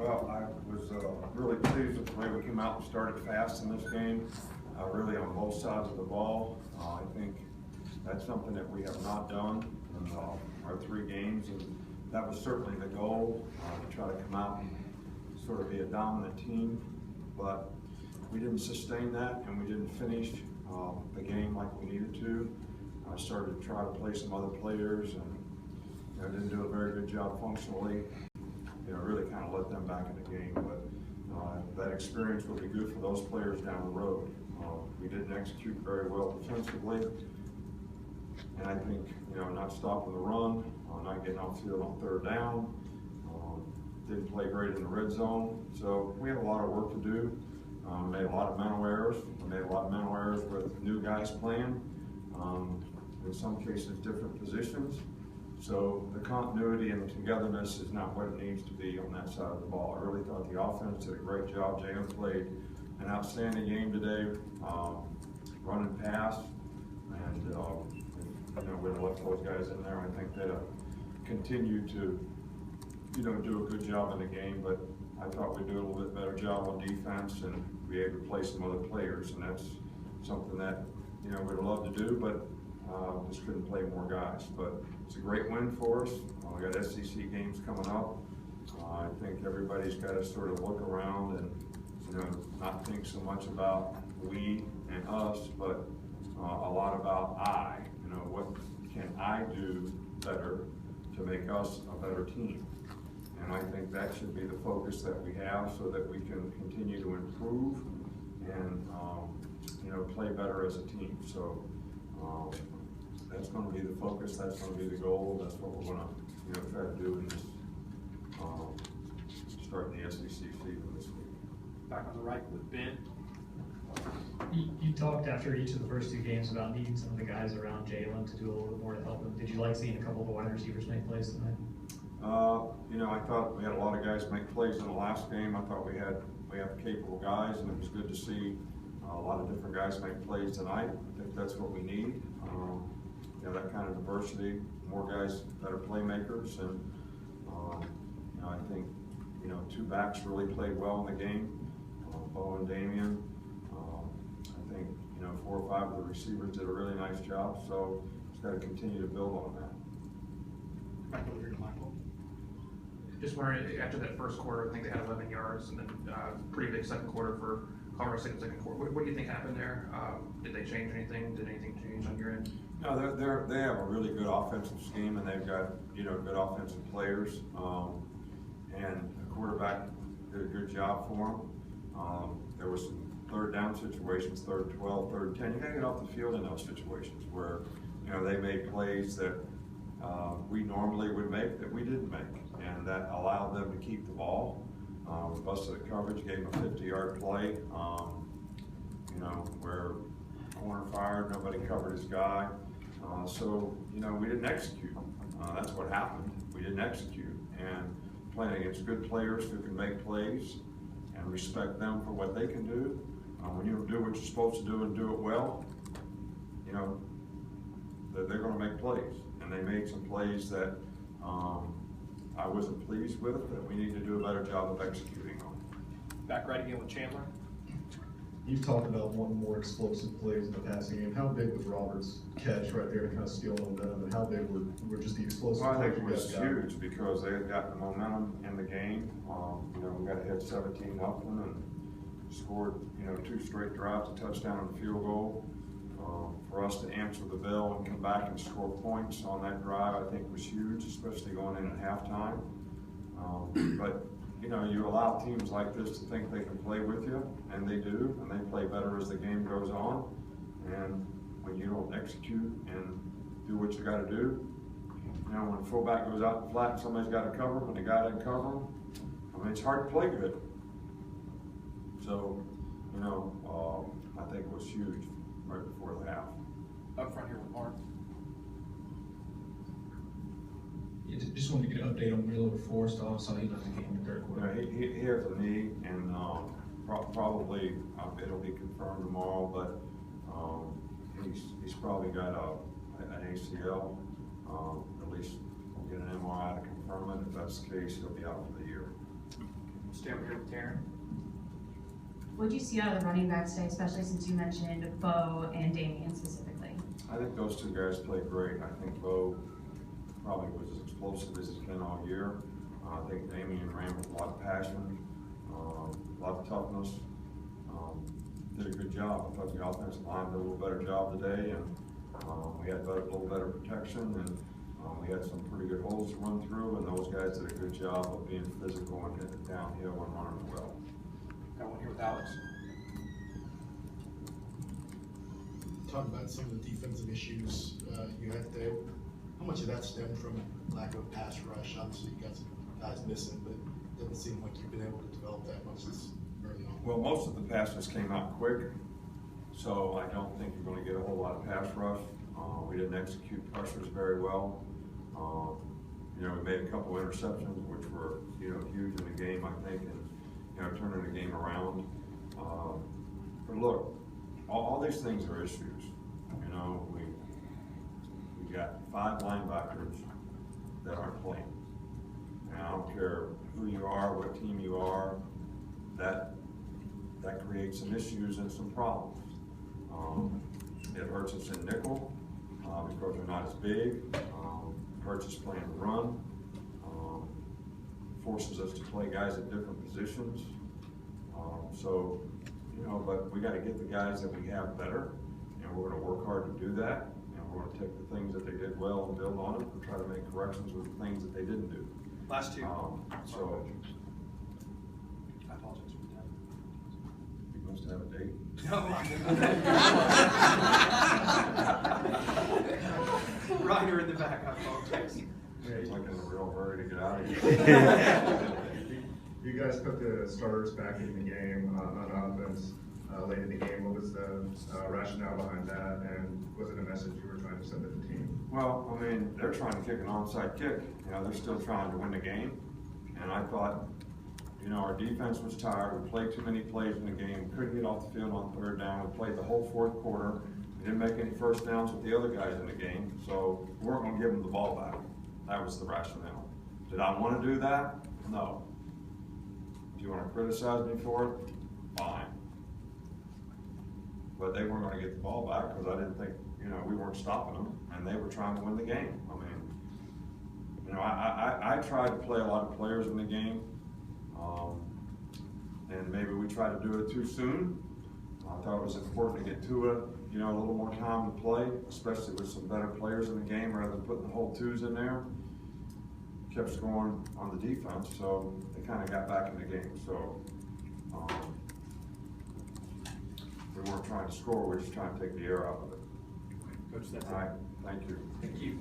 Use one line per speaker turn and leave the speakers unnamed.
Well, I was really pleased with the way we came out and started fast in this game, really on both sides of the ball. I think that's something that we have not done in our 3 games, and that was certainly the goal, to try to come out and sort of be a dominant team. But we didn't sustain that, and we didn't finish the game like we needed to. I started to try to play some other players, and didn't do a very good job functionally. Really kind of let them back in the game. But that experience will be good for those players down the road. We didn't execute very well defensively, and I think not stopping the run, not getting off field on 3rd down, didn't play great in the red zone. So we have a lot of work to do. Made a lot of mental errors. We made a lot of mental errors with new guys playing. In some cases, different positions. So the continuity and the togetherness is not what it needs to be on that side of the ball. I really thought the offense did a great job. Jalen played an outstanding game today, running pass, and we'd have left those guys in there. I think they'd continue to do a good job in the game, but I thought we'd do a little bit better job on defense and be able to play some other players, and that's something that we'd love to do, but just couldn't play more guys. But it's a great win for us. We got SEC games coming up. I think everybody's got to sort of look around and not think so much about we and us, but a lot about I. What can I do better to make us a better team? And I think that should be the focus that we have, so that we can continue to improve and play better as a team. So that's going to be the focus. That's going to be the goal. That's what we're going to try to do in this starting the SEC season this week.
Back on the right with Ben.
You talked after each of the first 2 games about needing some of the guys around Jalen to do a little bit more to help him. Did you like seeing a couple of the wide receivers make plays tonight?
I thought we had a lot of guys make plays in the last game. I thought we have capable guys, and it was good to see a lot of different guys make plays tonight. I think that's what we need. That kind of diversity, more guys that are playmakers, and I think 2 backs really played well in the game. Bo and Damian. I think 4 or 5 of the receivers did a really nice job. So just got to continue to build on that.
Back over here to Michael.
Just wondering, after that first quarter, I think they had 11 yards, and then pretty big second quarter for Colorado State in the second quarter. What do you think happened there? Did they change anything? Did anything change on your end?
No, they have a really good offensive scheme, and they've got good offensive players, and the quarterback did a good job for them. There was some 3rd down situations, 3rd and 12, 3rd and 10. You got to get off the field in those situations where they made plays that we normally would make that we didn't make, and that allowed them to keep the ball. We busted the coverage, gave them a 50-yard play, where corner fired, nobody covered his guy. So we didn't execute. That's what happened. We didn't execute, and playing against good players who can make plays and respect them for what they can do. When you do what you're supposed to do and do it well, they're going to make plays, and they made some plays that I wasn't pleased with, that we need to do a better job of executing on.
Back right again with Chandler.
You've talked about wanting more explosive plays in the passing game. How big was Robert's catch right there to kind of steal momentum, and how big were just the explosive plays?
Well, I think it was huge because they had gotten the momentum in the game. We got ahead 17-0 and scored 2 straight drives, a touchdown and a field goal. For us to answer the bell and come back and score points on that drive, I think was huge, especially going in at halftime. But you allow teams like this to think they can play with you, and they do, and they play better as the game goes on. And when you don't execute and do what you got to do, when the fullback goes out the flat and somebody's got to cover him and the guy doesn't cover him, it's hard to play good. So, I think it was huge right before the half.
Up front here with Mark.
Yeah, just wanted to get an update on Miller Forrest. I saw he left the game in the 3rd quarter.
He has a knee, and probably it'll be confirmed tomorrow, but he's probably got an ACL. At least we'll get an MRI to confirm it. If that's the case, he'll be out for the year.
Stay over here with Taryn.
What did you see out of the running backs today, especially since you mentioned Bo and Damian specifically?
I think those two guys played great. I think Bo probably was as explosive as he's been all year. I think Damian ran with a lot of passion, a lot of toughness. Did a good job. I thought the offensive line did a little better job today, and we had a little better protection, and we had some pretty good holes to run through, and those guys did a good job of being physical and hitting it downhill and running well.
Got one here with Alex.
Talk about some of the defensive issues you had today. How much of that stemmed from lack of a pass rush? Obviously, you got some guys missing, but it doesn't seem like you've been able to develop that much this early on.
Well, most of the passes came out quick, so I don't think you're going to get a whole lot of pass rush. We didn't execute pressures very well. You know, we made a couple interceptions, which were, you know, huge in the game, I think, and, you know, turning the game around. But look, all these things are issues. You know, we got 5 linebackers that aren't playing. And I don't care who you are, what team you are, that creates some issues and some problems. It hurts us in nickel because we're not as big. Hurts us playing the run. Forces us to play guys at different positions. So, you know, but we got to get the guys that we have better, and we're going to work hard to do that. And we're going to take the things that they did well and build on it, and try to make corrections with the things that they didn't do.
Last two.
So
I apologize for that.
you must have a date.
Ryder in the back, I apologize.
It's like in a real hurry to get out of here.
You guys put the starters back in the game on offense late in the game. What was the rationale behind that, and was it a message you were trying to send to the team?
Well, I mean, they're trying to kick an onside kick. You know, they're still trying to win the game. And I thought, you know, our defense was tired. We played too many plays in the game. We couldn't get off the field on 3rd down. We played the whole 4th quarter. We didn't make any first downs with the other guys in the game. So we weren't going to give them the ball back. That was the rationale. Did I want to do that? No. Do you want to criticize me for it? Fine. But they weren't going to get the ball back because I didn't think, you know, we weren't stopping them, and they were trying to win the game. I mean, you know, I tried to play a lot of players in the game, and maybe we tried to do it too soon. I thought it was important to get to it, you know, a little more time to play, especially with some better players in the game rather than putting the whole 2s in there. Kept scoring on the defense, so they kind of got back in the game. So we weren't trying to score, we were just trying to take the air out of it.
Coach, that's it.
All right, thank you.
Thank you.